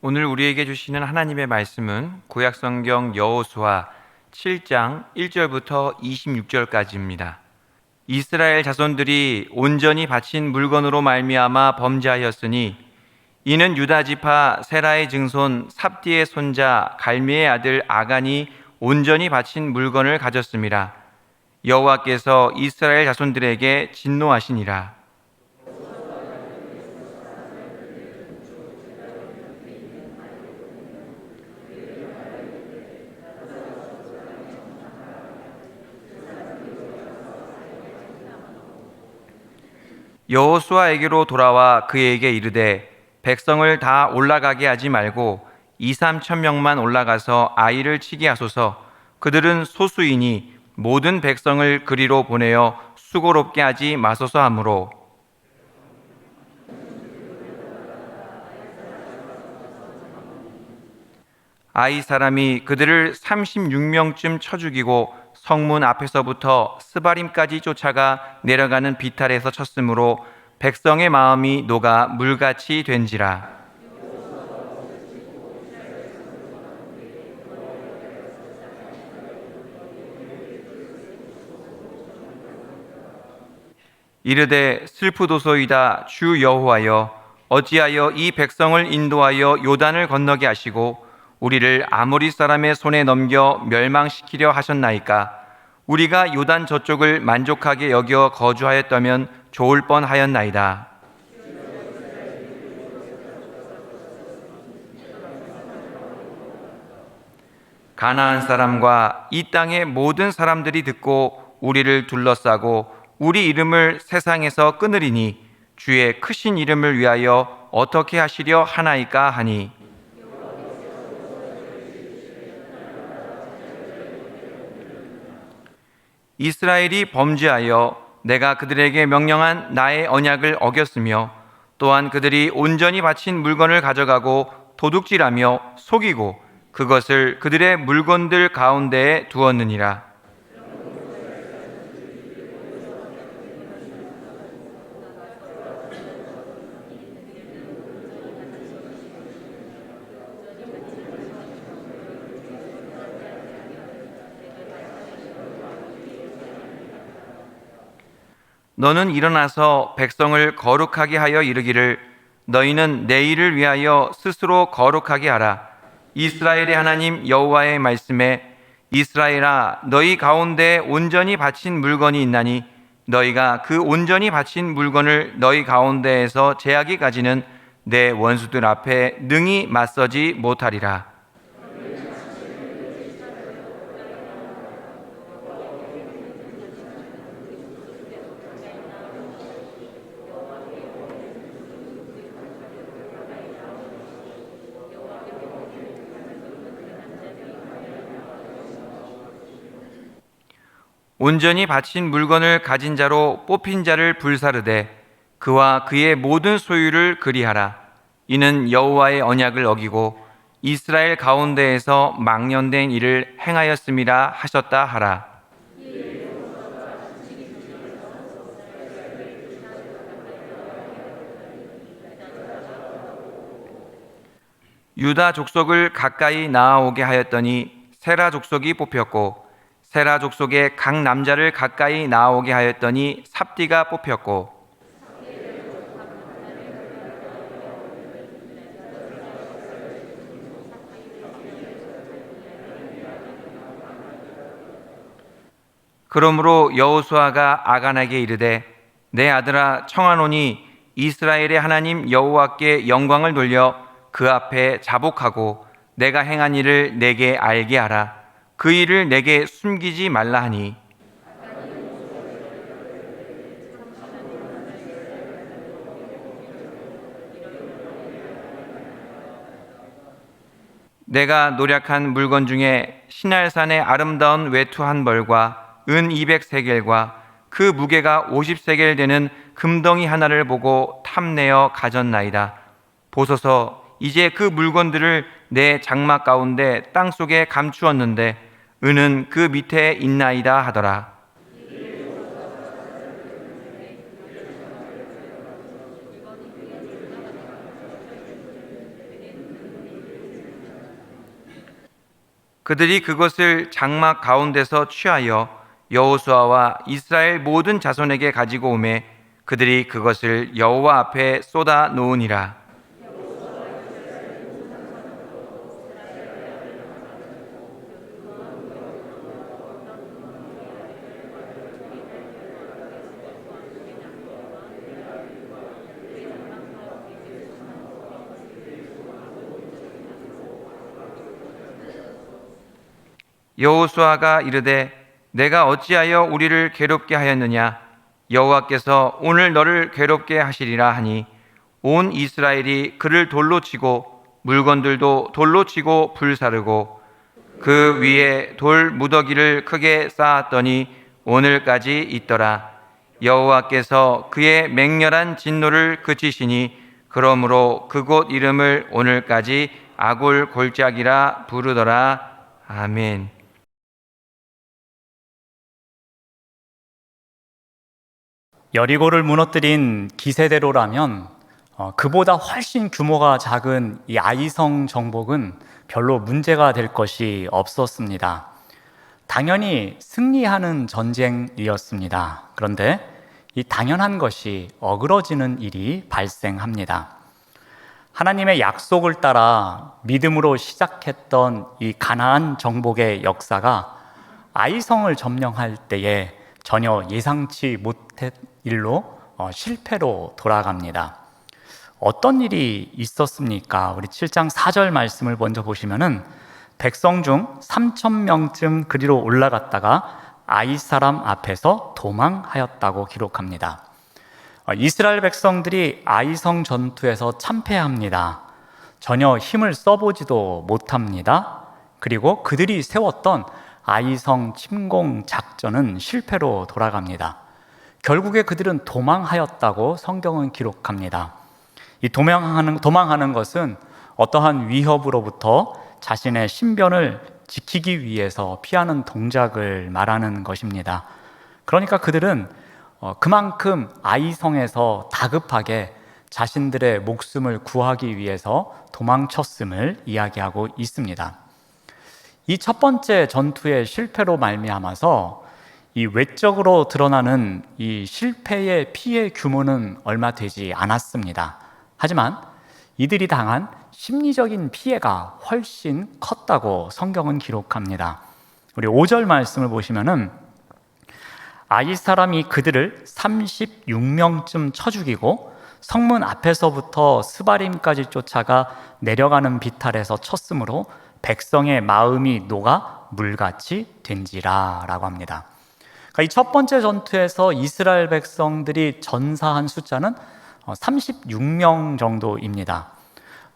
오늘 우리에게 주시는 하나님의 말씀은 구약성경 여호수아 7장 1절부터 26절까지입니다. 이스라엘 자손들이 온전히 바친 물건으로 말미암아 범죄하였으니 이는 유다 지파 세라의 증손 삽디의 손자 갈미의 아들 아간이 온전히 바친 물건을 가졌음이라. 여호와께서 이스라엘 자손들에게 진노하시니라. 여호수아에게로 돌아와 그에게 이르되 백성을 다 올라가게 하지 말고 2-3천 명만 올라가서 아이를 치게 하소서. 그들은 소수이니 모든 백성을 그리로 보내어 수고롭게 하지 마소서 하므로 아이 사람이 그들을 36명쯤 쳐 죽이고 성문 앞에서부터 스바림까지 쫓아가 내려가는 비탈에서 쳤으므로 백성의 마음이 녹아 물같이 된지라. 이르되 슬프도소이다 주 여호와여, 어찌하여 이 백성을 인도하여 요단을 건너게 하시고 우리를 아모리 사람의 손에 넘겨 멸망시키려 하셨나이까. 우리가 요단 저쪽을 만족하게 여겨 거주하였다면 좋을 뻔하였나이다. 가나안 사람과 이 땅의 모든 사람들이 듣고 우리를 둘러싸고 우리 이름을 세상에서 끊으리니 주의 크신 이름을 위하여 어떻게 하시려 하나이까 하니, 이스라엘이 범죄하여 내가 그들에게 명령한 나의 언약을 어겼으며 또한 그들이 온전히 바친 물건을 가져가고 도둑질하며 속이고 그것을 그들의 물건들 가운데에 두었느니라. 너는 일어나서 백성을 거룩하게 하여 이르기를 너희는 내 일을 위하여 스스로 거룩하게 하라. 이스라엘의 하나님 여호와의 말씀에 이스라엘아 너희 가운데 온전히 바친 물건이 있나니 너희가 그 온전히 바친 물건을 너희 가운데에서 제하기까지는 내 원수들 앞에 능히 맞서지 못하리라. 온전히 바친 물건을 가진 자로 뽑힌 자를 불사르되 그와 그의 모든 소유를 그리하라. 이는 여호와의 언약을 어기고 이스라엘 가운데에서 망령된 일을 행하였음이라 하셨다 하라. 유다 족속을 가까이 나아오게 하였더니 세라 족속이 뽑혔고 세라 족속의 각 남자를 가까이 나아오게 하였더니 삽디가 뽑혔고 그러므로 여호수아가 아간에게 이르되 내 아들아 청하노니 이스라엘의 하나님 여호와께 영광을 돌려 그 앞에 자복하고 내가 행한 일을 내게 알게 하라. 그 일을 내게 숨기지 말라 하니, 내가 노력한 물건 중에 시날산의 아름다운 외투 한 벌과 은 200세겔과 그 무게가 50세겔 되는 금덩이 하나를 보고 탐내어 가졌나이다. 보소서, 이제 그 물건들을 내 장막 가운데 땅속에 감추었는데 은은 그 밑에 있나이다 하더라. 그들이 그것을 장막 가운데서 취하여 여호수아와 이스라엘 모든 자손에게 가지고 오매 그들이 그것을 여호와 앞에 쏟아 놓으니라. 여호수아가 이르되 내가 어찌하여 우리를 괴롭게 하였느냐? 여호와께서 오늘 너를 괴롭게 하시리라 하니 온 이스라엘이 그를 돌로 치고 물건들도 돌로 치고 불사르고 그 위에 돌 무더기를 크게 쌓았더니 오늘까지 있더라. 여호와께서 그의 맹렬한 진노를 그치시니 그러므로 그곳 이름을 오늘까지 아골 골짜기라 부르더라. 아멘. 여리고를 무너뜨린 기세대로라면 그보다 훨씬 규모가 작은 이 아이성 정복은 별로 문제가 될 것이 없었습니다. 당연히 승리하는 전쟁이었습니다. 그런데 이 당연한 것이 어그러지는 일이 발생합니다. 하나님의 약속을 따라 믿음으로 시작했던 이 가나안 정복의 역사가 아이성을 점령할 때에 전혀 예상치 못한 일로 실패로 돌아갑니다. 어떤 일이 있었습니까? 우리 7장 4절 말씀을 먼저 보시면은 백성 중 3,000명쯤 그리로 올라갔다가 아이 사람 앞에서 도망하였다고 기록합니다. 이스라엘 백성들이 아이성 전투에서 참패합니다. 전혀 힘을 써보지도 못합니다. 그리고 그들이 세웠던 아이성 침공 작전은 실패로 돌아갑니다. 결국에 그들은 도망하였다고 성경은 기록합니다. 이 도망하는 것은 어떠한 위협으로부터 자신의 신변을 지키기 위해서 피하는 동작을 말하는 것입니다. 그러니까 그들은 그만큼 아이성에서 다급하게 자신들의 목숨을 구하기 위해서 도망쳤음을 이야기하고 있습니다. 이 첫 번째 전투의 실패로 말미암아서 이 외적으로 드러나는 이 실패의 피해 규모는 얼마 되지 않았습니다. 하지만 이들이 당한 심리적인 피해가 훨씬 컸다고 성경은 기록합니다. 우리 5절 말씀을 보시면은 아이 사람이 그들을 36명쯤 쳐 죽이고 성문 앞에서부터 스바림까지 쫓아가 내려가는 비탈에서 쳤으므로 백성의 마음이 녹아 물같이 된지라 라고 합니다. 그러니까 이 첫 번째 전투에서 이스라엘 백성들이 전사한 숫자는 36명 정도입니다.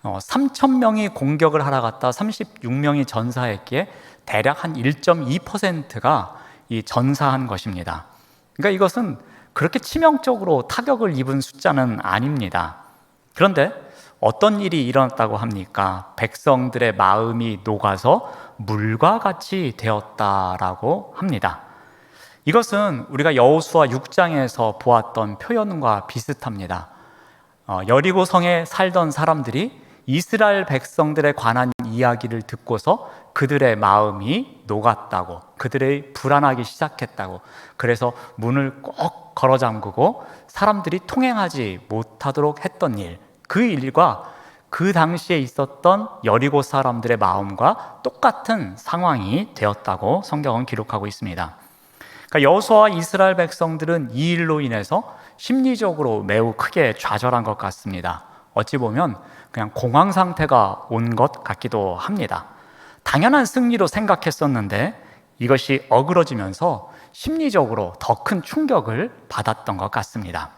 3,000명이 공격을 하러 갔다 36명이 전사했기에 대략 한 1.2%가 이 전사한 것입니다. 그러니까 이것은 그렇게 치명적으로 타격을 입은 숫자는 아닙니다. 그런데 어떤 일이 일어났다고 합니까? 백성들의 마음이 녹아서 물과 같이 되었다라고 합니다. 이것은 우리가 여호수아 6장에서 보았던 표현과 비슷합니다. 여리고 성에 살던 사람들이 이스라엘 백성들에 관한 이야기를 듣고서 그들의 마음이 녹았다고, 그들의 불안하기 시작했다고, 그래서 문을 꼭 걸어 잠그고 사람들이 통행하지 못하도록 했던 일, 그 일과 그 당시에 있었던 여리고 사람들의 마음과 똑같은 상황이 되었다고 성경은 기록하고 있습니다. 그러니까 여호수아와 이스라엘 백성들은 이 일로 인해서 심리적으로 매우 크게 좌절한 것 같습니다. 어찌 보면 그냥 공황 상태가 온 것 같기도 합니다. 당연한 승리로 생각했었는데 이것이 어그러지면서 심리적으로 더 큰 충격을 받았던 것 같습니다.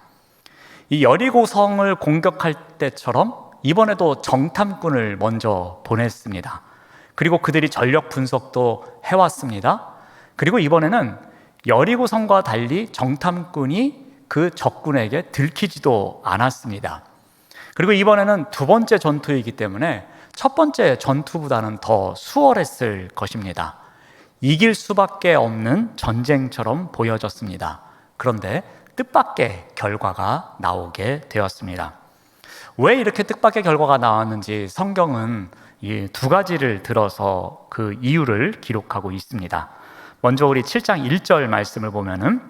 이 여리고성을 공격할 때처럼 이번에도 정탐꾼을 먼저 보냈습니다. 그리고 그들이 전력 분석도 해왔습니다. 그리고 이번에는 여리고성과 달리 정탐꾼이 그 적군에게 들키지도 않았습니다. 그리고 이번에는 두 번째 전투이기 때문에 첫 번째 전투보다는 더 수월했을 것입니다. 이길 수밖에 없는 전쟁처럼 보여졌습니다. 그런데 뜻밖의 결과가 나오게 되었습니다. 왜 이렇게 뜻밖의 결과가 나왔는지 성경은 이 두 가지를 들어서 그 이유를 기록하고 있습니다. 먼저 우리 7장 1절 말씀을 보면은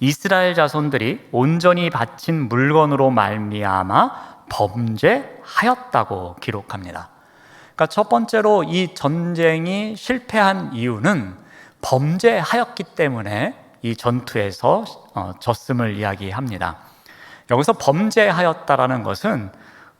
이스라엘 자손들이 온전히 바친 물건으로 말미암아 범죄하였다고 기록합니다. 그러니까 첫 번째로 이 전쟁이 실패한 이유는 범죄하였기 때문에 이 전투에서 졌음을 이야기합니다. 여기서 범죄하였다라는 것은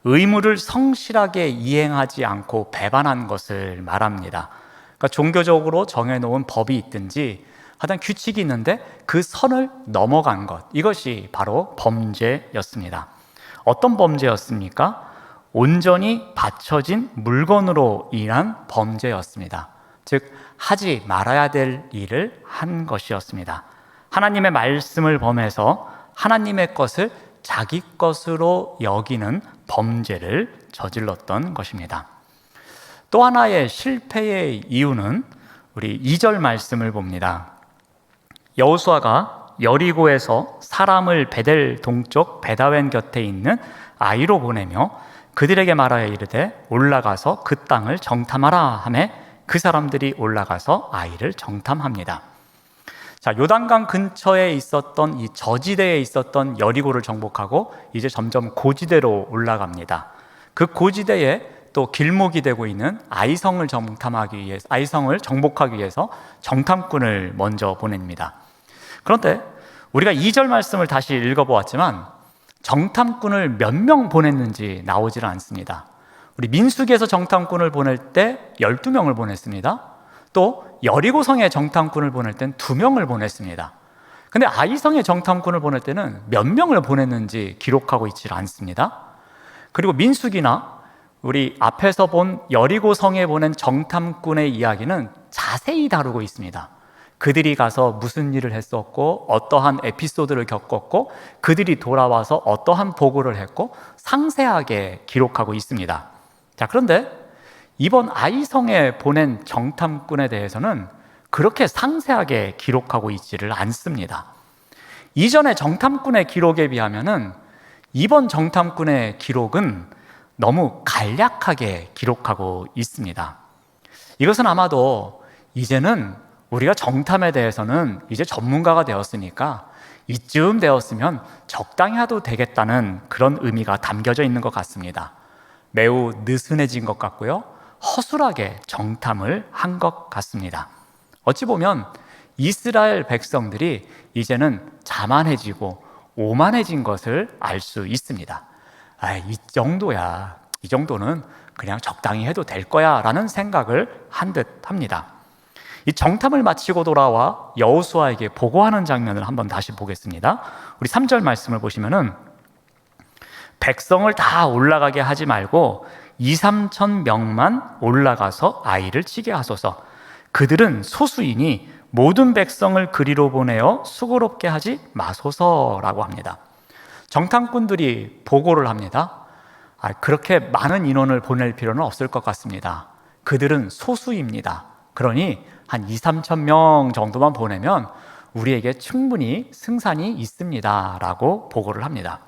의무를 성실하게 이행하지 않고 배반한 것을 말합니다. 그러니까 종교적으로 정해놓은 법이 있든지 하여튼 규칙이 있는데 그 선을 넘어간 것, 이것이 바로 범죄였습니다. 어떤 범죄였습니까? 온전히 바쳐진 물건으로 인한 범죄였습니다. 즉 하지 말아야 될 일을 한 것이었습니다. 하나님의 말씀을 범해서 하나님의 것을 자기 것으로 여기는 범죄를 저질렀던 것입니다. 또 하나의 실패의 이유는 우리 2절 말씀을 봅니다. 여호수아가 여리고에서 사람을 베델 동쪽 베다웬 곁에 있는 아이로 보내며 그들에게 말하여 이르되 올라가서 그 땅을 정탐하라 하매 그 사람들이 올라가서 아이를 정탐합니다. 자, 요단강 근처에 있었던 이 저지대에 있었던 여리고를 정복하고 이제 점점 고지대로 올라갑니다. 그 고지대에 또 길목이 되고 있는 아이성을 정복하기 위해서 정탐꾼을 먼저 보냅니다. 그런데 우리가 2절 말씀을 다시 읽어보았지만 정탐꾼을 몇 명 보냈는지 나오질 않습니다. 우리 민수기에서 정탐꾼을 보낼 때 12명을 보냈습니다. 또 여리고성에 정탐꾼을 보낼 땐 2명을 보냈습니다. 근데 아이성에 정탐꾼을 보낼 때는 몇 명을 보냈는지 기록하고 있지 않습니다. 그리고 민수기나 우리 앞에서 본 여리고성에 보낸 정탐꾼의 이야기는 자세히 다루고 있습니다. 그들이 가서 무슨 일을 했었고 어떠한 에피소드를 겪었고 그들이 돌아와서 어떠한 보고를 했고 상세하게 기록하고 있습니다. 자, 그런데 이번 아이성에 보낸 정탐꾼에 대해서는 그렇게 상세하게 기록하고 있지를 않습니다. 이전의 정탐꾼의 기록에 비하면은 이번 정탐꾼의 기록은 너무 간략하게 기록하고 있습니다. 이것은 아마도 이제는 우리가 정탐에 대해서는 이제 전문가가 되었으니까 이쯤 되었으면 적당히 해도 되겠다는 그런 의미가 담겨져 있는 것 같습니다. 매우 느슨해진 것 같고요. 허술하게 정탐을 한 것 같습니다. 어찌 보면 이스라엘 백성들이 이제는 자만해지고 오만해진 것을 알 수 있습니다. 이 정도야, 이 정도는 그냥 적당히 해도 될 거야 라는 생각을 한 듯 합니다. 이 정탐을 마치고 돌아와 여호수아에게 보고하는 장면을 한번 다시 보겠습니다. 우리 3절 말씀을 보시면은 백성을 다 올라가게 하지 말고 2-3천 명만 올라가서 아이를 치게 하소서. 그들은 소수이니 모든 백성을 그리로 보내어 수고롭게 하지 마소서라고 합니다. 정탐꾼들이 보고를 합니다. 그렇게 많은 인원을 보낼 필요는 없을 것 같습니다. 그들은 소수입니다. 그러니 한 2-3천 명 정도만 보내면 우리에게 충분히 승산이 있습니다 라고 보고를 합니다.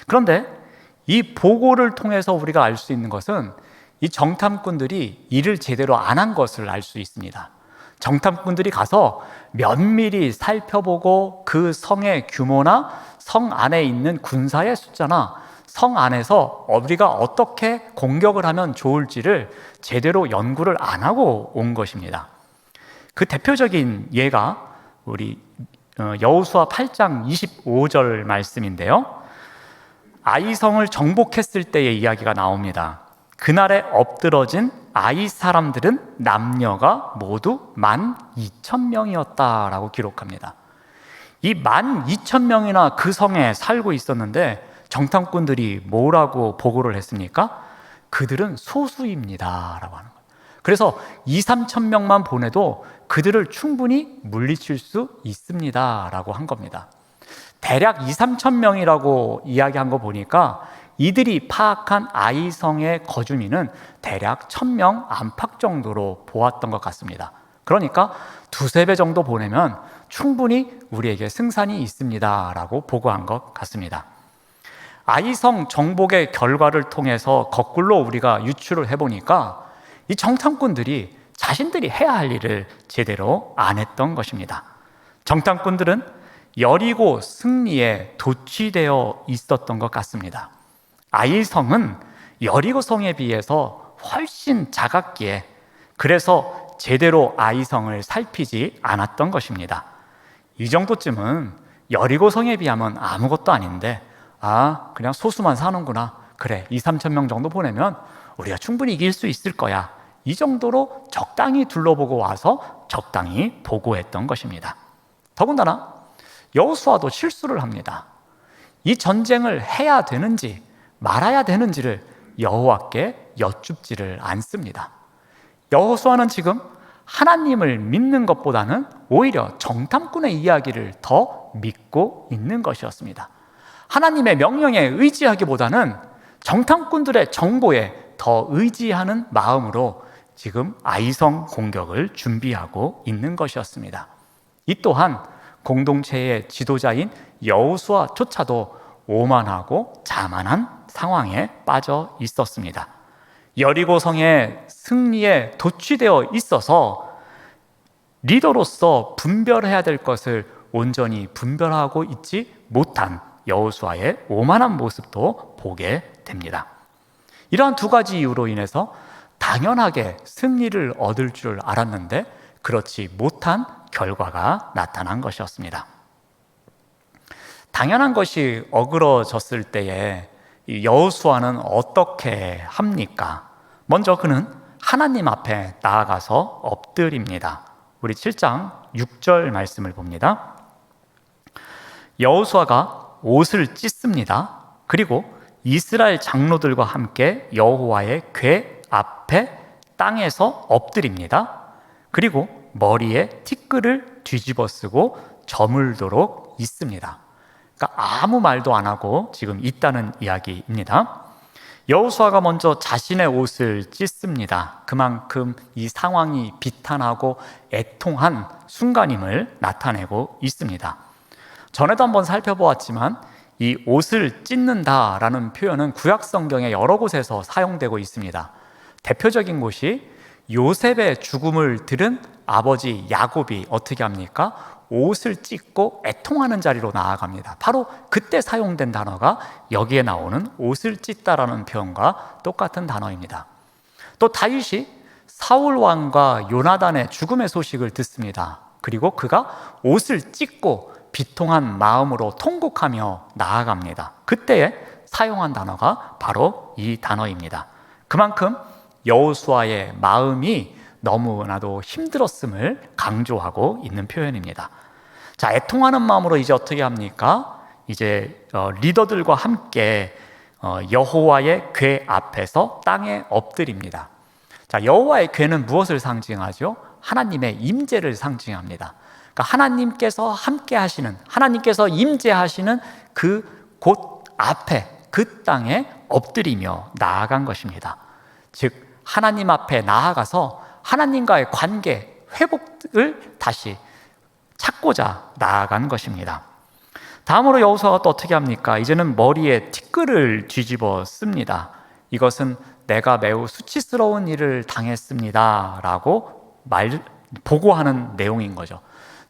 그런데 이 보고를 통해서 우리가 알 수 있는 것은 이 정탐꾼들이 일을 제대로 안 한 것을 알 수 있습니다. 정탐꾼들이 가서 면밀히 살펴보고 그 성의 규모나 성 안에 있는 군사의 숫자나 성 안에서 우리가 어떻게 공격을 하면 좋을지를 제대로 연구를 안 하고 온 것입니다. 그 대표적인 예가 우리 여호수아 8장 25절 말씀인데요. 아이성을 정복했을 때의 이야기가 나옵니다. 그날에 엎드러진 아이 사람들은 남녀가 모두 12,000명이었다라고 기록합니다. 이 12,000명이나 그 성에 살고 있었는데 정탐꾼들이 뭐라고 보고를 했습니까? 그들은 소수입니다 라고 하는 거예요. 그래서 2-3천 명만 보내도 그들을 충분히 물리칠 수 있습니다 라고 한 겁니다. 대략 2-3천 명이라고 이야기한 거 보니까 이들이 파악한 아이성의 거주민은 대략 1,000명 안팎 정도로 보았던 것 같습니다. 그러니까 2-3배 정도 보내면 충분히 우리에게 승산이 있습니다 라고 보고한 것 같습니다. 아이성 정복의 결과를 통해서 거꾸로 우리가 유추를 해보니까 이 정탐꾼들이 자신들이 해야 할 일을 제대로 안 했던 것입니다. 정탐꾼들은 여리고 승리에 도취되어 있었던 것 같습니다. 아이성은 여리고성에 비해서 훨씬 작았기에 그래서 제대로 아이성을 살피지 않았던 것입니다. 이 정도쯤은 여리고성에 비하면 아무것도 아닌데 그냥 소수만 사는구나, 그래 2~3천 명 정도 보내면 우리가 충분히 이길 수 있을 거야, 이 정도로 적당히 둘러보고 와서 적당히 보고했던 것입니다. 더군다나 여호수아도 실수를 합니다. 이 전쟁을 해야 되는지 말아야 되는지를 여호와께 여쭙지를 않습니다. 여호수아는 지금 하나님을 믿는 것보다는 오히려 정탐꾼의 이야기를 더 믿고 있는 것이었습니다. 하나님의 명령에 의지하기보다는 정탐꾼들의 정보에 더 의지하는 마음으로 지금 아이성 공격을 준비하고 있는 것이었습니다. 이 또한 공동체의 지도자인 여호수아조차도 오만하고 자만한 상황에 빠져 있었습니다. 여리고성의 승리에 도취되어 있어서 리더로서 분별해야 될 것을 온전히 분별하고 있지 못한 여호수아의 오만한 모습도 보게 됩니다. 이러한 두 가지 이유로 인해서 당연하게 승리를 얻을 줄 알았는데 그렇지 못한 결과가 나타난 것이었습니다. 당연한 것이 어그러졌을 때에 여호수아는 어떻게 합니까? 먼저 그는 하나님 앞에 나아가서 엎드립니다. 우리 7장 6절 말씀을 봅니다. 여호수아가 옷을 찢습니다. 그리고 이스라엘 장로들과 함께 여호와의 궤 앞에 땅에서 엎드립니다. 그리고 머리에 티끌을 뒤집어 쓰고 저물도록 있습니다. 그러니까 아무 말도 안 하고 지금 있다는 이야기입니다. 여호수아가 먼저 자신의 옷을 찢습니다. 그만큼 이 상황이 비탄하고 애통한 순간임을 나타내고 있습니다. 전에도 한번 살펴보았지만 이 옷을 찢는다라는 표현은 구약 성경의 여러 곳에서 사용되고 있습니다. 대표적인 곳이 요셉의 죽음을 들은 아버지 야곱이 어떻게 합니까? 옷을 찢고 애통하는 자리로 나아갑니다. 바로 그때 사용된 단어가 여기에 나오는 옷을 찢다라는 표현과 똑같은 단어입니다. 또 다윗이 사울 왕과 요나단의 죽음의 소식을 듣습니다. 그리고 그가 옷을 찢고 비통한 마음으로 통곡하며 나아갑니다. 그때에 사용한 단어가 바로 이 단어입니다. 그만큼 여호수아의 마음이 너무나도 힘들었음을 강조하고 있는 표현입니다. 자, 애통하는 마음으로 이제 어떻게 합니까? 이제 리더들과 함께 여호와의 궤 앞에서 땅에 엎드립니다. 자, 여호와의 궤는 무엇을 상징하죠? 하나님의 임재를 상징합니다. 그러니까 하나님께서 함께 하시는, 하나님께서 임재하시는 그 곳 앞에, 그 땅에 엎드리며 나아간 것입니다. 즉 하나님 앞에 나아가서 하나님과의 관계 회복을 다시 찾고자 나아간 것입니다. 다음으로 여호수아가 또 어떻게 합니까? 이제는 머리에 티끌을 뒤집어 씁니다. 이것은 내가 매우 수치스러운 일을 당했습니다 라고 보고하는 내용인 거죠.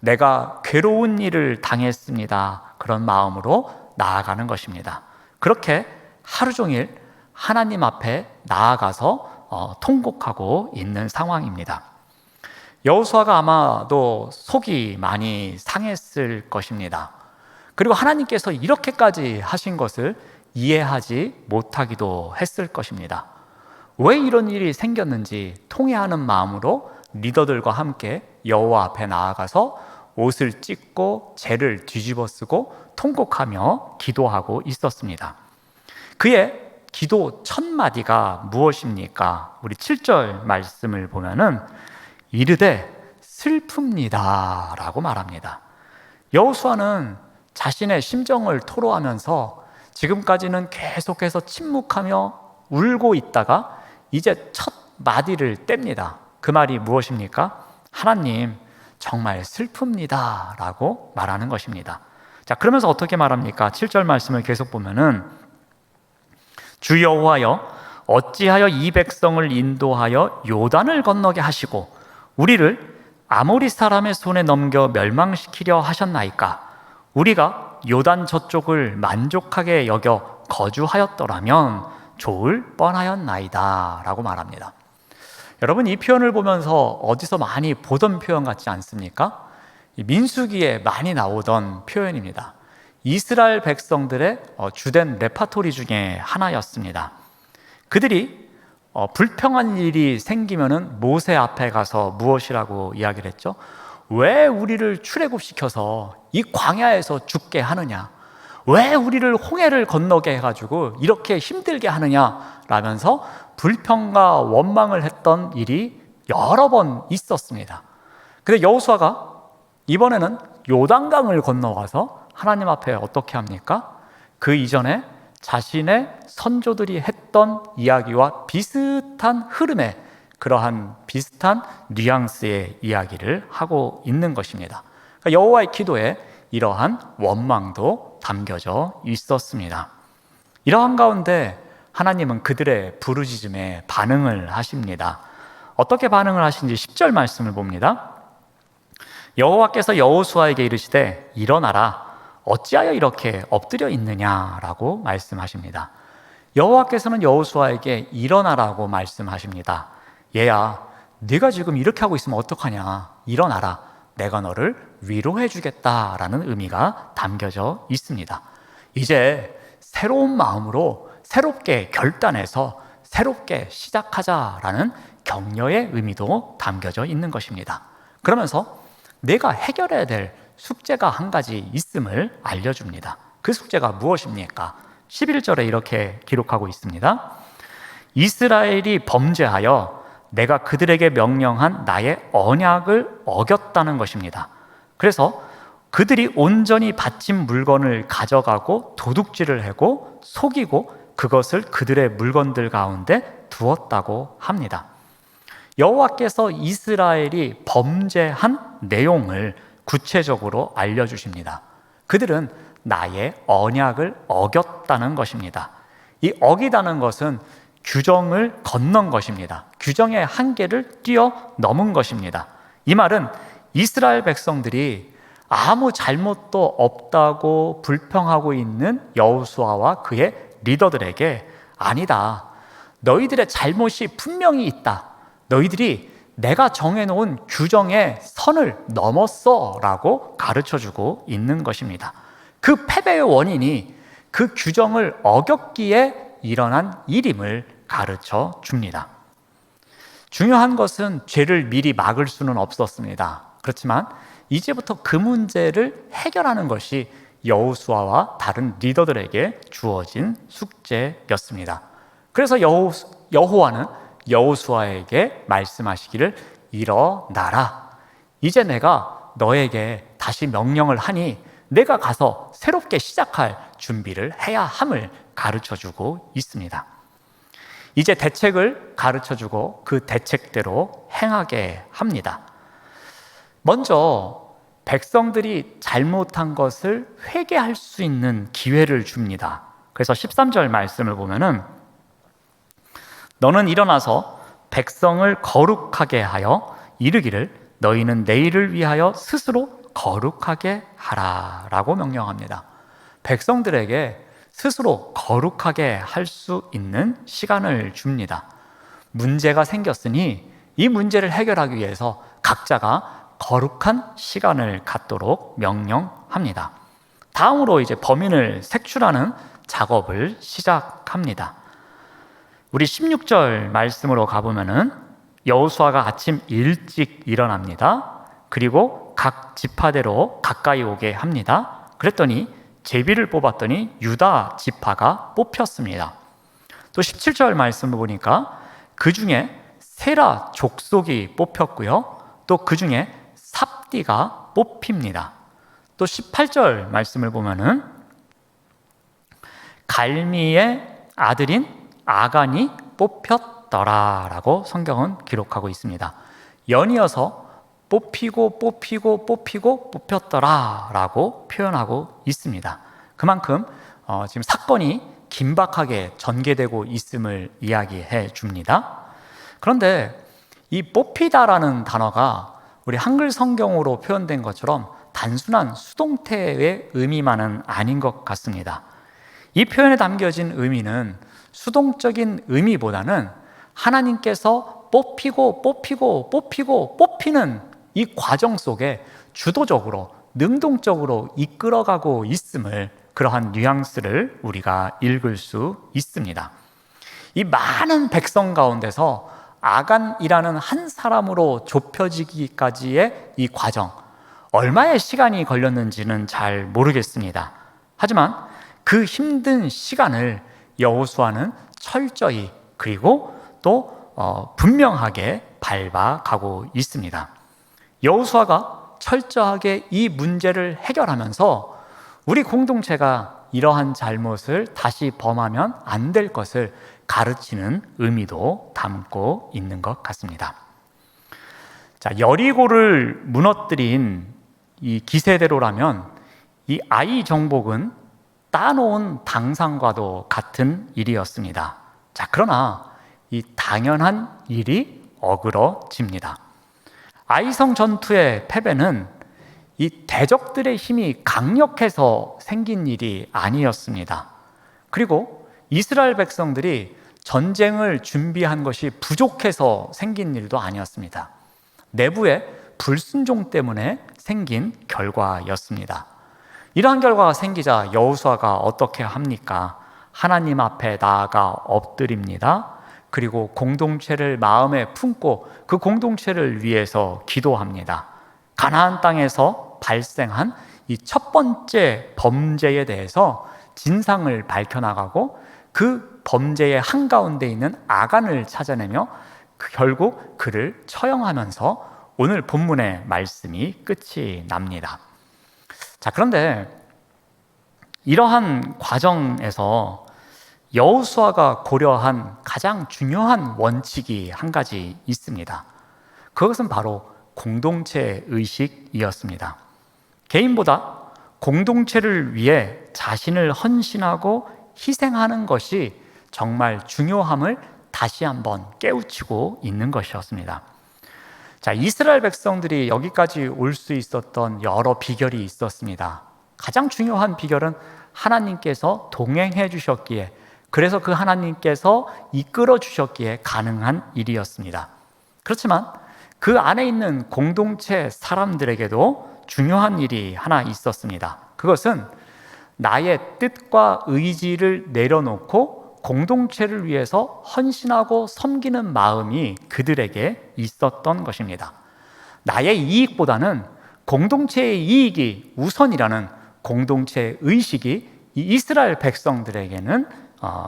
내가 괴로운 일을 당했습니다. 그런 마음으로 나아가는 것입니다. 그렇게 하루 종일 하나님 앞에 나아가서 통곡하고 있는 상황입니다. 여호수아가 아마도 속이 많이 상했을 것입니다. 그리고 하나님께서 이렇게까지 하신 것을 이해하지 못하기도 했을 것입니다. 왜 이런 일이 생겼는지 통회하는 마음으로 리더들과 함께 여호와 앞에 나아가서 옷을 찢고 재를 뒤집어 쓰고 통곡하며 기도하고 있었습니다. 그의 기도 첫 마디가 무엇입니까? 우리 7절 말씀을 보면은 이르되 슬픕니다 라고 말합니다. 여호수아는 자신의 심정을 토로하면서 지금까지는 계속해서 침묵하며 울고 있다가 이제 첫 마디를 뗍니다. 그 말이 무엇입니까? 하나님 정말 슬픕니다 라고 말하는 것입니다. 자, 그러면서 어떻게 말합니까? 7절 말씀을 계속 보면은 주 여호와여, 어찌하여 이 백성을 인도하여 요단을 건너게 하시고 우리를 아모리 사람의 손에 넘겨 멸망시키려 하셨나이까? 우리가 요단 저쪽을 만족하게 여겨 거주하였더라면 좋을 뻔하였나이다 라고 말합니다. 여러분, 이 표현을 보면서 어디서 많이 보던 표현 같지 않습니까? 민수기에 많이 나오던 표현입니다. 이스라엘 백성들의 주된 레파토리 중에 하나였습니다. 그들이 불평한 일이 생기면은 모세 앞에 가서 무엇이라고 이야기를 했죠? 왜 우리를 출애굽시켜서 이 광야에서 죽게 하느냐? 왜 우리를 홍해를 건너게 해가지고 이렇게 힘들게 하느냐? 라면서 불평과 원망을 했던 일이 여러 번 있었습니다. 근데 여호수아가 이번에는 요단강을 건너와서 하나님 앞에 어떻게 합니까? 그 이전에 자신의 선조들이 했던 이야기와 비슷한 흐름의 그러한 비슷한 뉘앙스의 이야기를 하고 있는 것입니다. 그러니까 여호와의 기도에 이러한 원망도 담겨져 있었습니다. 이러한 가운데 하나님은 그들의 부르짖음에 반응을 하십니다. 어떻게 반응을 하신지 10절 말씀을 봅니다. 여호와께서 여호수아에게 이르시되 일어나라, 어찌하여 이렇게 엎드려 있느냐라고 말씀하십니다. 여호와께서는 여호수아에게 일어나라고 말씀하십니다. 얘야, 네가 지금 이렇게 하고 있으면 어떡하냐? 일어나라, 내가 너를 위로해 주겠다라는 의미가 담겨져 있습니다. 이제 새로운 마음으로 새롭게 결단해서 새롭게 시작하자라는 격려의 의미도 담겨져 있는 것입니다. 그러면서 내가 해결해야 될 숙제가 한 가지 있음을 알려줍니다. 그 숙제가 무엇입니까? 11절에 이렇게 기록하고 있습니다. 이스라엘이 범죄하여 내가 그들에게 명령한 나의 언약을 어겼다는 것입니다. 그래서 그들이 온전히 바친 물건을 가져가고 도둑질을 하고 속이고 그것을 그들의 물건들 가운데 두었다고 합니다. 여호와께서 이스라엘이 범죄한 내용을 구체적으로 알려주십니다. 그들은 나의 언약을 어겼다는 것입니다. 이 어기다는 것은 규정을 건넌 것입니다. 규정의 한계를 뛰어넘은 것입니다. 이 말은 이스라엘 백성들이 아무 잘못도 없다고 불평하고 있는 여호수아와 그의 리더들에게 아니다, 너희들의 잘못이 분명히 있다, 너희들이 내가 정해놓은 규정의 선을 넘었어 라고 가르쳐주고 있는 것입니다. 그 패배의 원인이 그 규정을 어겼기에 일어난 일임을 가르쳐 줍니다. 중요한 것은 죄를 미리 막을 수는 없었습니다. 그렇지만 이제부터 그 문제를 해결하는 것이 여호수아와 다른 리더들에게 주어진 숙제였습니다. 그래서 여호와는 여호수아에게 말씀하시기를 일어나라, 이제 내가 너에게 다시 명령을 하니 내가 가서 새롭게 시작할 준비를 해야 함을 가르쳐주고 있습니다. 이제 대책을 가르쳐주고 그 대책대로 행하게 합니다. 먼저 백성들이 잘못한 것을 회개할 수 있는 기회를 줍니다. 그래서 13절 말씀을 보면은 너는 일어나서 백성을 거룩하게 하여 이르기를 너희는 내일을 위하여 스스로 거룩하게 하라 라고 명령합니다. 백성들에게 스스로 거룩하게 할 수 있는 시간을 줍니다. 문제가 생겼으니 이 문제를 해결하기 위해서 각자가 거룩한 시간을 갖도록 명령합니다. 다음으로 이제 범인을 색출하는 작업을 시작합니다. 우리 16절 말씀으로 가보면은 여호수아가 아침 일찍 일어납니다. 그리고 각 지파대로 가까이 오게 합니다. 그랬더니 제비를 뽑았더니 유다 지파가 뽑혔습니다. 또 17절 말씀을 보니까 그 중에 세라 족속이 뽑혔고요. 또 그 중에 삽디가 뽑힙니다. 또 18절 말씀을 보면은 갈미의 아들인 아간이 뽑혔더라라고 성경은 기록하고 있습니다. 연이어서 뽑히고 뽑혔더라라고 표현하고 있습니다. 그만큼 지금 사건이 긴박하게 전개되고 있음을 이야기해 줍니다. 그런데 이 뽑히다라는 단어가 우리 한글 성경으로 표현된 것처럼 단순한 수동태의 의미만은 아닌 것 같습니다. 이 표현에 담겨진 의미는 수동적인 의미보다는 하나님께서 뽑히는 이 과정 속에 주도적으로 능동적으로 이끌어가고 있음을, 그러한 뉘앙스를 우리가 읽을 수 있습니다. 이 많은 백성 가운데서 아간이라는 한 사람으로 좁혀지기까지의 이 과정, 얼마의 시간이 걸렸는지는 잘 모르겠습니다. 하지만 그 힘든 시간을 여호수아는 철저히 그리고 또 분명하게 밟아가고 있습니다. 여호수아가 철저하게 이 문제를 해결하면서 우리 공동체가 이러한 잘못을 다시 범하면 안 될 것을 가르치는 의미도 담고 있는 것 같습니다. 자, 여리고를 무너뜨린 이 기세대로라면 이 아이 정복은 따놓은 당상과도 같은 일이었습니다. 자, 그러나 이 당연한 일이 어그러집니다. 아이성 전투의 패배는 이 대적들의 힘이 강력해서 생긴 일이 아니었습니다. 그리고 이스라엘 백성들이 전쟁을 준비한 것이 부족해서 생긴 일도 아니었습니다. 내부의 불순종 때문에 생긴 결과였습니다. 이러한 결과가 생기자 여호수아가 어떻게 합니까? 하나님 앞에 나아가 엎드립니다. 그리고 공동체를 마음에 품고 그 공동체를 위해서 기도합니다. 가나안 땅에서 발생한 이 첫 번째 범죄에 대해서 진상을 밝혀나가고 그 범죄의 한가운데 있는 아간을 찾아내며 결국 그를 처형하면서 오늘 본문의 말씀이 끝이 납니다. 자, 그런데 이러한 과정에서 여호수아가 고려한 가장 중요한 원칙이 한 가지 있습니다. 그것은 바로 공동체 의식이었습니다. 개인보다 공동체를 위해 자신을 헌신하고 희생하는 것이 정말 중요함을 다시 한번 깨우치고 있는 것이었습니다. 자, 이스라엘 백성들이 여기까지 올 수 있었던 여러 비결이 있었습니다. 가장 중요한 비결은 하나님께서 동행해 주셨기에, 그래서 그 하나님께서 이끌어 주셨기에 가능한 일이었습니다. 그렇지만 그 안에 있는 공동체 사람들에게도 중요한 일이 하나 있었습니다. 그것은 나의 뜻과 의지를 내려놓고 공동체를 위해서 헌신하고 섬기는 마음이 그들에게 있었던 것입니다. 나의 이익보다는 공동체의 이익이 우선이라는 공동체 의식이 이 이스라엘 백성들에게는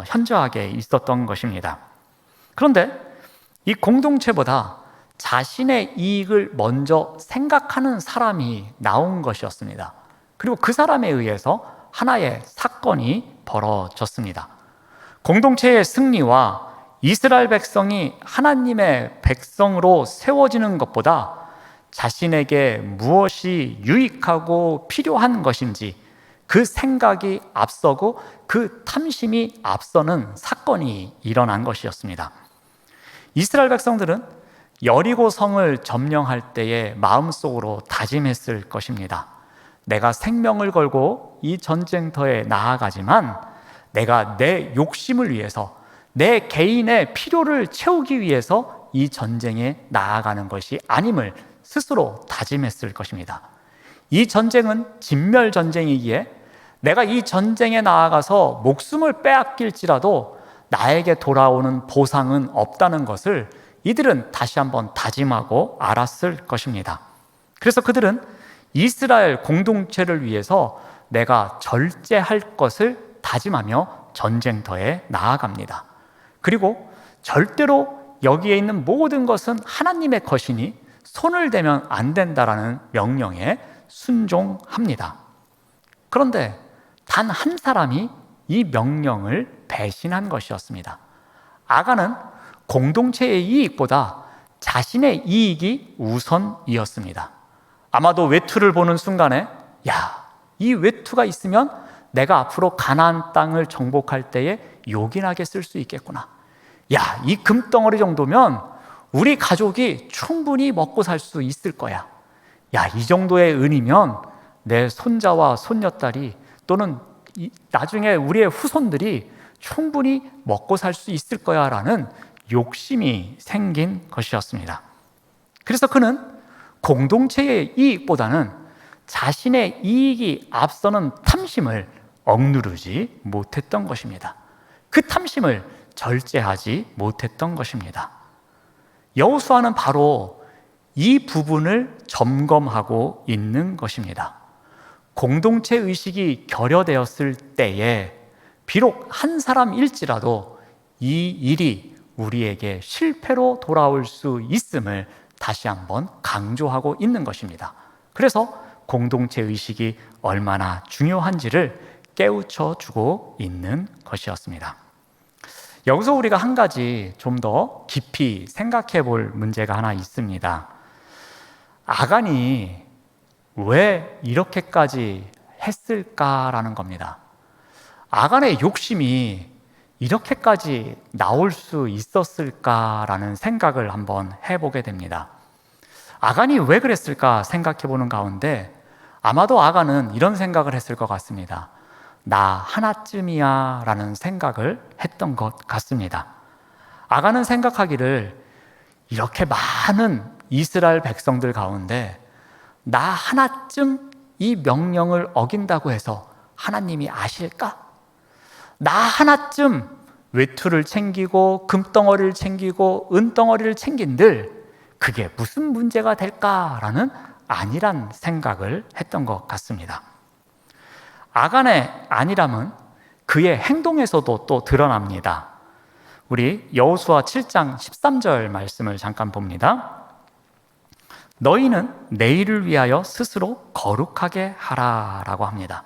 현저하게 있었던 것입니다. 그런데 이 공동체보다 자신의 이익을 먼저 생각하는 사람이 나온 것이었습니다. 그리고 그 사람에 의해서 하나의 사건이 벌어졌습니다. 공동체의 승리와 이스라엘 백성이 하나님의 백성으로 세워지는 것보다 자신에게 무엇이 유익하고 필요한 것인지 그 생각이 앞서고 그 탐심이 앞서는 사건이 일어난 것이었습니다. 이스라엘 백성들은 여리고 성을 점령할 때에 마음속으로 다짐했을 것입니다. 내가 생명을 걸고 이 전쟁터에 나아가지만 내가 내 욕심을 위해서, 내 개인의 필요를 채우기 위해서 이 전쟁에 나아가는 것이 아님을 스스로 다짐했을 것입니다. 이 전쟁은 진멸 전쟁이기에 내가 이 전쟁에 나아가서 목숨을 빼앗길지라도 나에게 돌아오는 보상은 없다는 것을 이들은 다시 한번 다짐하고 알았을 것입니다. 그래서 그들은 이스라엘 공동체를 위해서 내가 절제할 것을 다짐하며 전쟁터에 나아갑니다. 그리고 절대로 여기에 있는 모든 것은 하나님의 것이니 손을 대면 안 된다라는 명령에 순종합니다. 그런데 단 한 사람이 이 명령을 배신한 것이었습니다. 아간은 공동체의 이익보다 자신의 이익이 우선이었습니다. 아마도 외투를 보는 순간에 이 외투가 있으면 내가 앞으로 가나안 땅을 정복할 때에 요긴하게 쓸 수 있겠구나. 야, 이 금덩어리 정도면 우리 가족이 충분히 먹고 살 수 있을 거야. 야, 이 정도의 은이면 내 손자와 손녀딸이 또는 나중에 우리의 후손들이 충분히 먹고 살 수 있을 거야 라는 욕심이 생긴 것이었습니다. 그래서 그는 공동체의 이익보다는 자신의 이익이 앞서는 탐심을 억누르지 못했던 것입니다. 그 탐심을 절제하지 못했던 것입니다. 여호수아는 바로 이 부분을 점검하고 있는 것입니다. 공동체 의식이 결여되었을 때에 비록 한 사람일지라도 이 일이 우리에게 실패로 돌아올 수 있음을 다시 한번 강조하고 있는 것입니다. 그래서 공동체 의식이 얼마나 중요한지를 깨우쳐 주고 있는 것이었습니다. 여기서 우리가 한 가지 좀 더 깊이 생각해 볼 문제가 하나 있습니다. 아간이 왜 이렇게까지 했을까라는 겁니다. 아간의 욕심이 이렇게까지 나올 수 있었을까라는 생각을 한번 해보게 됩니다. 아간이 왜 그랬을까 생각해 보는 가운데 아마도 아간은 이런 생각을 했을 것 같습니다. 나 하나쯤이야 라는 생각을 했던 것 같습니다. 아간은 생각하기를 이렇게 많은 이스라엘 백성들 가운데 나 하나쯤 이 명령을 어긴다고 해서 하나님이 아실까? 나 하나쯤 외투를 챙기고 금덩어리를 챙기고 은덩어리를 챙긴들 그게 무슨 문제가 될까라는 안일한 생각을 했던 것 같습니다. 아간의 안일함은 그의 행동에서도 또 드러납니다. 우리 여호수아 7장 13절 말씀을 잠깐 봅니다. 너희는 내일을 위하여 스스로 거룩하게 하라라고 합니다.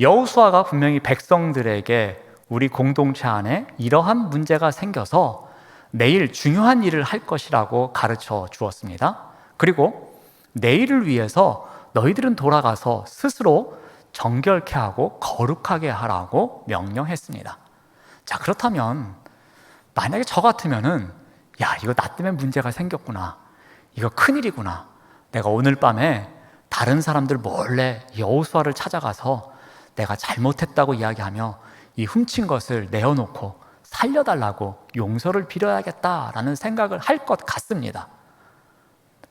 여호수아가 분명히 백성들에게 우리 공동체 안에 이러한 문제가 생겨서 내일 중요한 일을 할 것이라고 가르쳐 주었습니다. 그리고 내일을 위해서 너희들은 돌아가서 스스로 정결케 하고 거룩하게 하라고 명령했습니다. 자, 그렇다면 만약에 저 같으면은 야, 이거 나 때문에 문제가 생겼구나. 이거 큰일이구나. 내가 오늘 밤에 다른 사람들 몰래 여호수아를 찾아가서 내가 잘못했다고 이야기하며 이 훔친 것을 내어놓고 살려달라고 용서를 빌어야겠다라는 생각을 할 것 같습니다.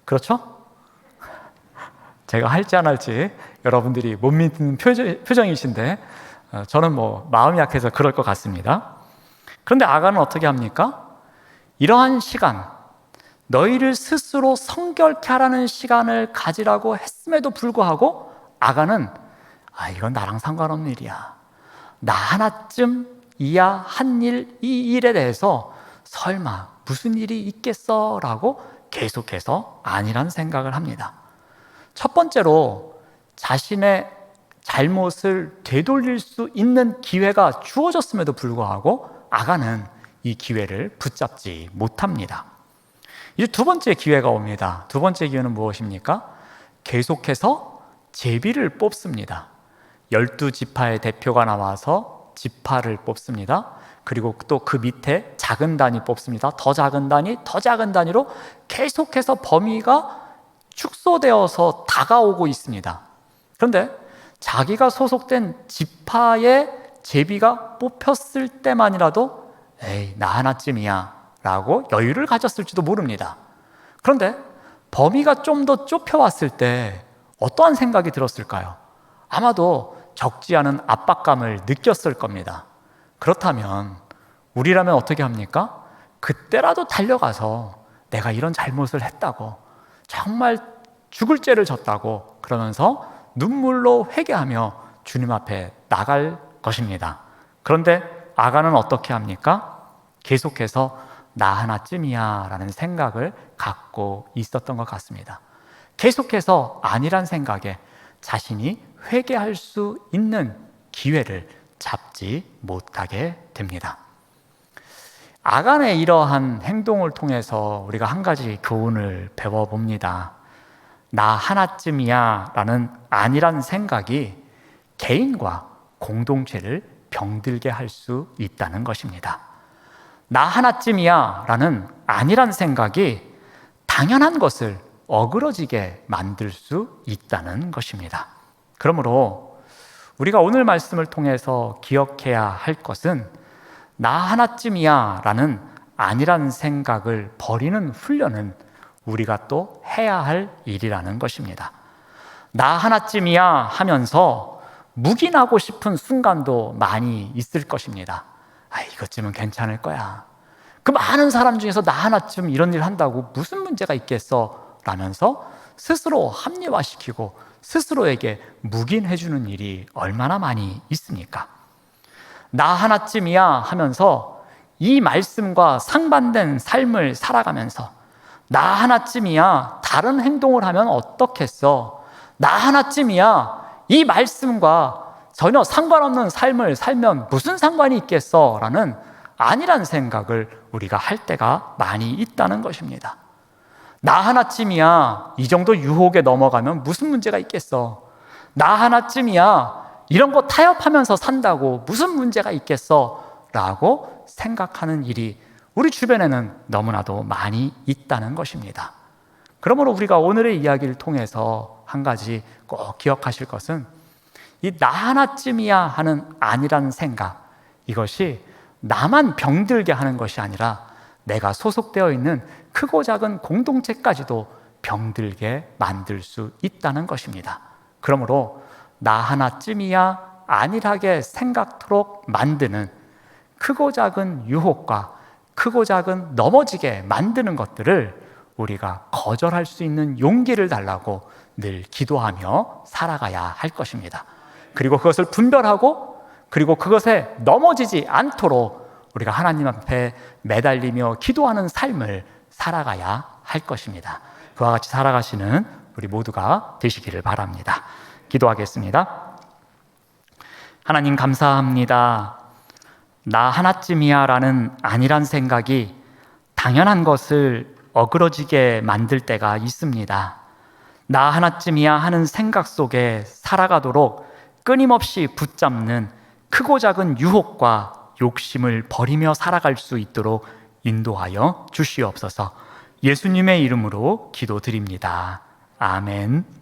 그렇죠? 제가 할지 안 할지 여러분들이 못 믿는 표정이신데 저는 마음이 약해서 그럴 것 같습니다. 그런데 아간은 어떻게 합니까? 이러한 시간, 너희를 스스로 성결케 하라는 시간을 가지라고 했음에도 불구하고 아간은 이건 나랑 상관없는 일이야. 나 하나쯤이야 한 일, 이 일에 대해서 설마 무슨 일이 있겠어? 라고 계속해서 아니란 생각을 합니다. 첫 번째로 자신의 잘못을 되돌릴 수 있는 기회가 주어졌음에도 불구하고 아간은 이 기회를 붙잡지 못합니다. 이제 두 번째 기회가 옵니다. 두 번째 기회는 무엇입니까? 계속해서 제비를 뽑습니다. 12지파의 대표가 나와서 지파를 뽑습니다. 그리고 또 그 밑에 작은 단위 뽑습니다. 더 작은 단위, 더 작은 단위로 계속해서 범위가 축소되어서 다가오고 있습니다. 그런데 자기가 소속된 지파의 제비가 뽑혔을 때만이라도 에이, 나 하나쯤이야 라고 여유를 가졌을지도 모릅니다. 그런데 범위가 좀 더 좁혀왔을 때 어떠한 생각이 들었을까요? 아마도 적지 않은 압박감을 느꼈을 겁니다. 그렇다면 우리라면 어떻게 합니까? 그때라도 달려가서 내가 이런 잘못을 했다고, 정말 죽을 죄를 졌다고 그러면서 눈물로 회개하며 주님 앞에 나갈 것입니다. 그런데 아간은 어떻게 합니까? 계속해서 나 하나쯤이야 라는 생각을 갖고 있었던 것 같습니다. 계속해서 아니란 생각에 자신이 회개할 수 있는 기회를 잡지 못하게 됩니다. 아간의 이러한 행동을 통해서 우리가 한 가지 교훈을 배워봅니다. 나 하나쯤이야 라는 아니란 생각이 개인과 공동체를 병들게 할 수 있다는 것입니다. 나 하나쯤이야 라는 아니란 생각이 당연한 것을 어그러지게 만들 수 있다는 것입니다. 그러므로 우리가 오늘 말씀을 통해서 기억해야 할 것은 나 하나쯤이야 라는 아니란 생각을 버리는 훈련은 우리가 또 해야 할 일이라는 것입니다. 나 하나쯤이야 하면서 묵인하고 싶은 순간도 많이 있을 것입니다. 이것쯤은 괜찮을 거야. 그 많은 사람 중에서 나 하나쯤 이런 일 한다고 무슨 문제가 있겠어? 라면서 스스로 합리화시키고 스스로에게 묵인해주는 일이 얼마나 많이 있습니까? 나 하나쯤이야 하면서 이 말씀과 상반된 삶을 살아가면서 나 하나쯤이야 다른 행동을 하면 어떻겠어? 나 하나쯤이야 이 말씀과 전혀 상관없는 삶을 살면 무슨 상관이 있겠어? 라는 아니란 생각을 우리가 할 때가 많이 있다는 것입니다. 나 하나쯤이야 이 정도 유혹에 넘어가면 무슨 문제가 있겠어? 나 하나쯤이야 이런 거 타협하면서 산다고 무슨 문제가 있겠어? 라고 생각하는 일이 우리 주변에는 너무나도 많이 있다는 것입니다. 그러므로 우리가 오늘의 이야기를 통해서 한 가지 꼭 기억하실 것은 이 나 하나쯤이야 하는 아니라는 생각, 이것이 나만 병들게 하는 것이 아니라 내가 소속되어 있는 크고 작은 공동체까지도 병들게 만들 수 있다는 것입니다. 그러므로 나 하나쯤이야 안일하게 생각토록 만드는 크고 작은 유혹과 크고 작은 넘어지게 만드는 것들을 우리가 거절할 수 있는 용기를 달라고 늘 기도하며 살아가야 할 것입니다. 그리고 그것을 분별하고 그리고 그것에 넘어지지 않도록 우리가 하나님 앞에 매달리며 기도하는 삶을 살아가야 할 것입니다. 그와 같이 살아가시는 우리 모두가 되시기를 바랍니다. 기도하겠습니다. 하나님 감사합니다. 나 하나쯤이야 라는 아니란 생각이 당연한 것을 어그러지게 만들 때가 있습니다. 나 하나쯤이야 하는 생각 속에 살아가도록 끊임없이 붙잡는 크고 작은 유혹과 욕심을 버리며 살아갈 수 있도록 인도하여 주시옵소서. 예수님의 이름으로 기도드립니다. 아멘.